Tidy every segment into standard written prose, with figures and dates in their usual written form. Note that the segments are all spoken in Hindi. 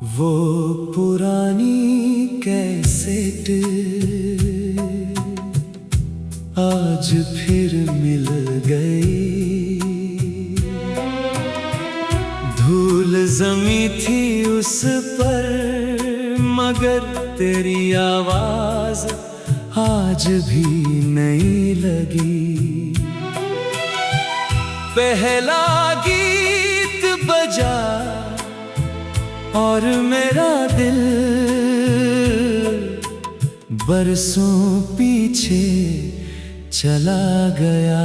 वो पुरानी कैसेट आज फिर मिल गई। धूल जमी थी उस पर मगर तेरी आवाज आज भी नहीं लगी। पहला गीत बजा और मेरा दिल बरसों पीछे चला गया।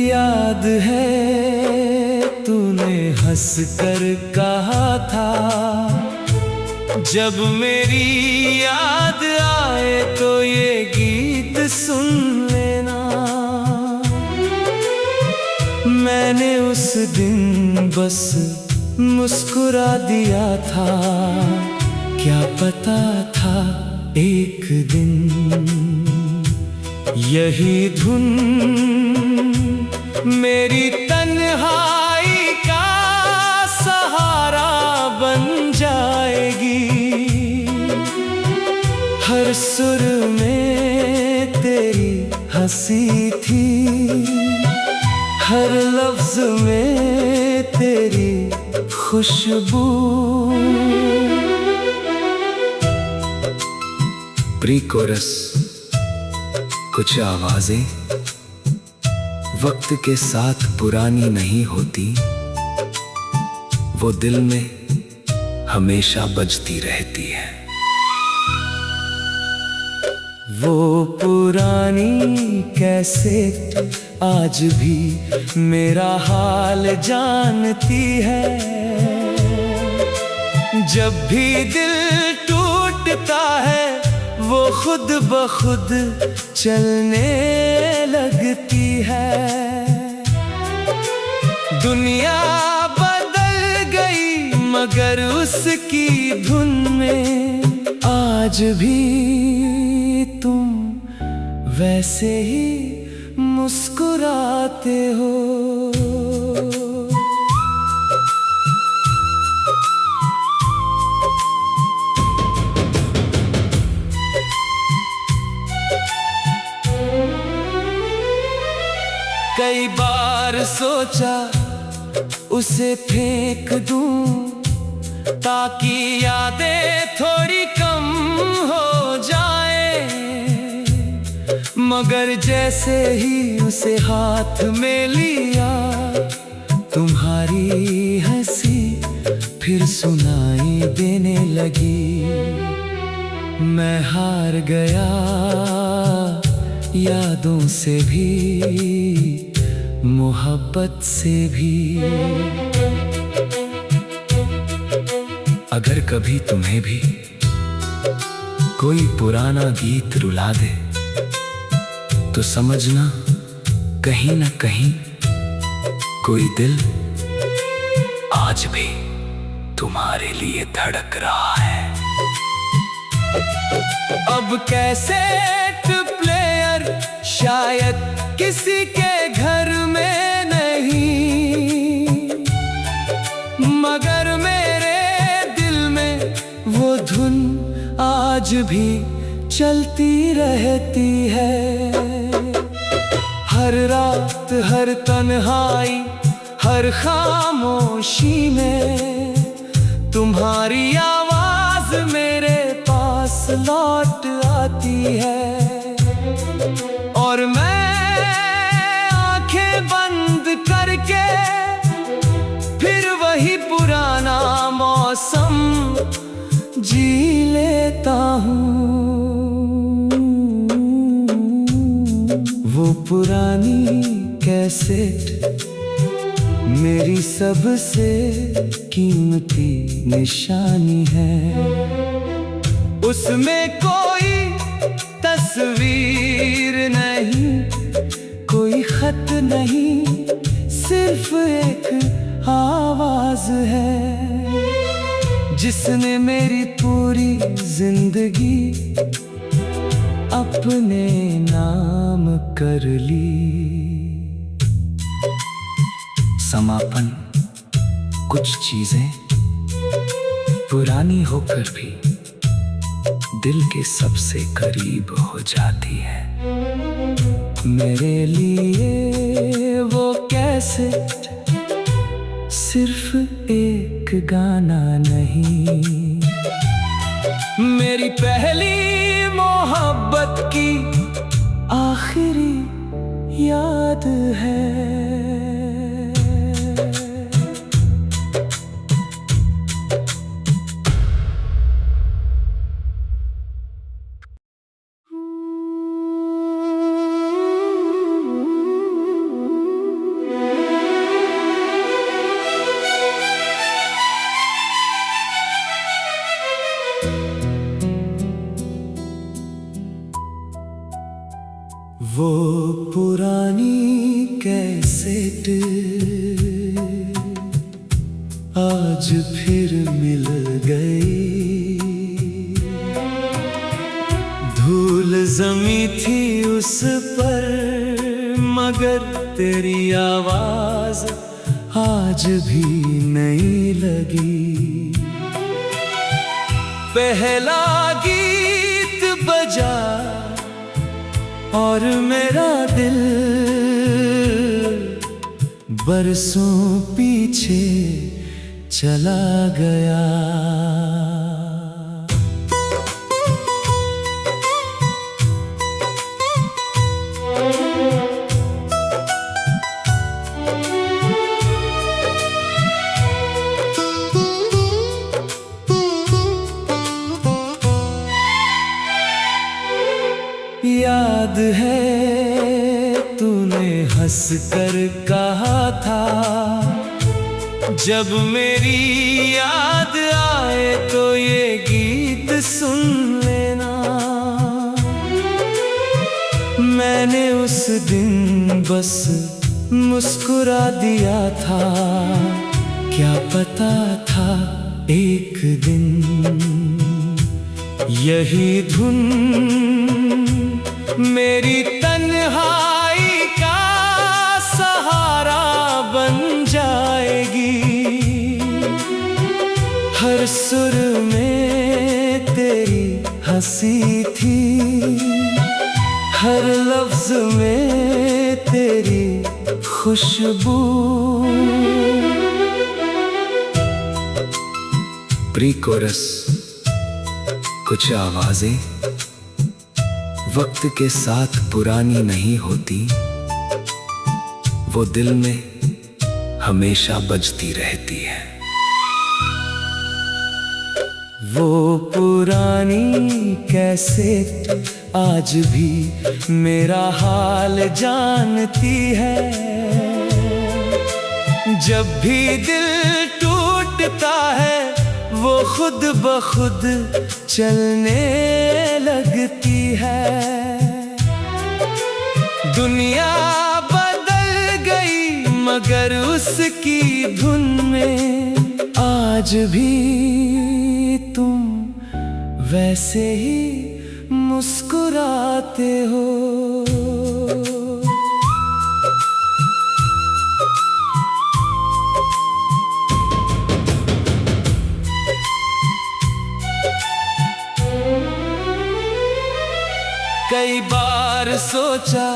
याद है तूने हंस कर कहा था, जब मेरी याद आए तो ये गीत सुन लेना। मैंने उस दिन बस मुस्कुरा दिया था, क्या पता था एक दिन यही धुन मेरी तन्हाई का सहारा बन जाएगी। हर सुर में तेरी हंसी थी, हर लफ्ज में तेरी खुशबू। प्री कोरस कुछ आवाजें वक्त के साथ पुरानी नहीं होती, वो दिल में हमेशा बजती रहती है। वो पुरानी कैसेट आज भी मेरा हाल जानती है। जब भी दिल टूटता है वो खुद ब खुद चलने लगती है। दुनिया बदल गई मगर उसकी धुन में आज भी तुम वैसे ही मुस्कुराते हो। कई बार सोचा उसे फेंक दूं ताकि यादें थोड़ी कम हो जाए, मगर जैसे ही उसे हाथ में लिया तुम्हारी हंसी फिर सुनाई देने लगी। मैं हार गया यादों से भी मोहब्बत से भी। अगर कभी तुम्हें भी कोई पुराना गीत रुला दे तो समझना कहीं ना कहीं कोई दिल आज भी तुम्हारे लिए धड़क रहा है। अब कैसेट प्लेयर शायद किसी के घर में नहीं, मगर मेरे दिल में वो धुन आज भी चलती रहती है। हर रात हर तन्हाई हर खामोशी में तुम्हारी आवाज मेरे पास लौट आती है। और मैं आंखें बंद करके फिर वही पुराना मौसम जी लेता हूँ। वो पुरानी कैसेट मेरी सबसे कीमती निशानी है। उसमें कोई तस्वीर नहीं, कोई खत नहीं, सिर्फ आवाज है जिसने मेरी पूरी जिंदगी अपने नाम कर ली। समापन, कुछ चीजें पुरानी होकर भी दिल के सबसे करीब हो जाती है। मेरे लिए वो कैसेट सिर्फ एक गाना नहीं, मेरी पहली मोहब्बत की आखिरी याद है। वो पुरानी कैसेट आज फिर मिल गई। धूल जमी थी उस पर मगर तेरी आवाज आज भी नहीं लगी। पहला गीत बजा और मेरा दिल बरसों पीछे चला गया। याद है तूने हंस कर कहा था, जब मेरी याद आए तो ये गीत सुन लेना। मैंने उस दिन बस मुस्कुरा दिया था, क्या पता था एक दिन यही धुन मेरी तन्हाई का सहारा बन जाएगी। हर सुर में तेरी हंसी थी, हर लफ्ज में तेरी खुशबू। प्री कोरस, कुछ आवाजें वक्त के साथ पुरानी नहीं होती, वो दिल में हमेशा बजती रहती है। वो पुरानी कैसेट आज भी मेरा हाल जानती है। जब भी दिल टूटता है वो खुद ब खुद चलने लगती है। दुनिया बदल गई मगर उसकी धुन में आज भी तुम वैसे ही मुस्कुराते हो। कई बार सोचा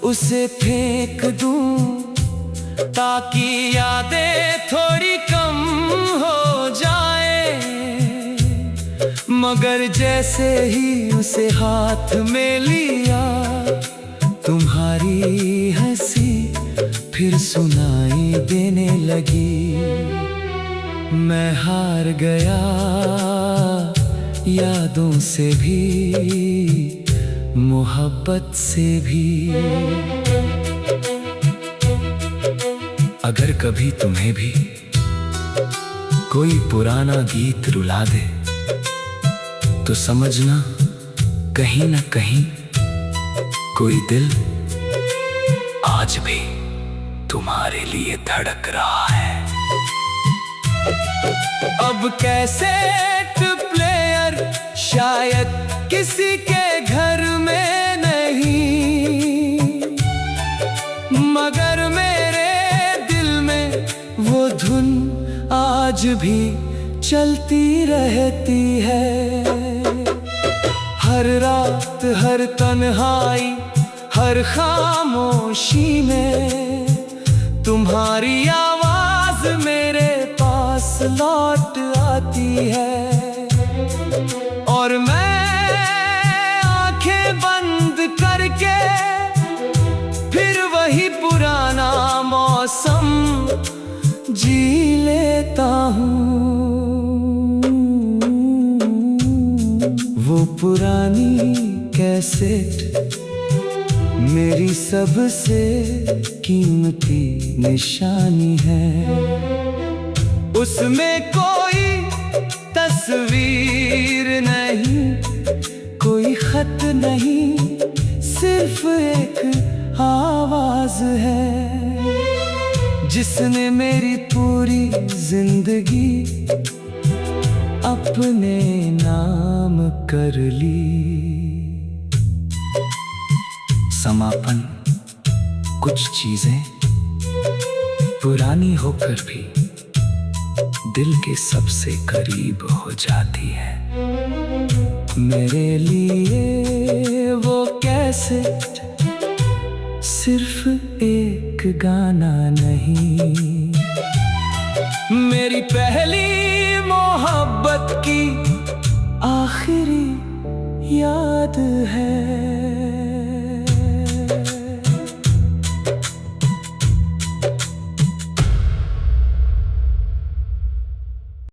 उसे फेंक दूं ताकि यादें थोड़ी कम हो जाए, मगर जैसे ही उसे हाथ में लिया तुम्हारी हंसी फिर सुनाई देने लगी। मैं हार गया यादों से भी मोहब्बत से भी। अगर कभी तुम्हें भी कोई पुराना गीत रुला दे तो समझना कहीं ना कहीं कोई दिल आज भी तुम्हारे लिए धड़क रहा है। अब कैसेट प्लेयर शायद किसी के घर में नहीं, मगर मेरे दिल में वो धुन आज भी चलती रहती है। हर रात, हर तन्हाई, हर खामोशी में तुम्हारी आवाज मेरे पास लौट आती है। और मैं आंखें बंद करके फिर वही पुराना मौसम जी लेता हूँ। वो पुरानी कैसेट मेरी सबसे कीमती निशानी है। उसमें कोई तस्वीर नहीं, कोई खत नहीं, सिर्फ एक आवाज है जिसने मेरी पूरी जिंदगी अपने नाम कर ली। समापन। कुछ चीजें पुरानी होकर भी दिल के सबसे करीब हो जाती है। मेरे लिए वो कैसेट सिर्फ एक गाना नहीं, मेरी पहली मोहब्बत की आखिरी याद है।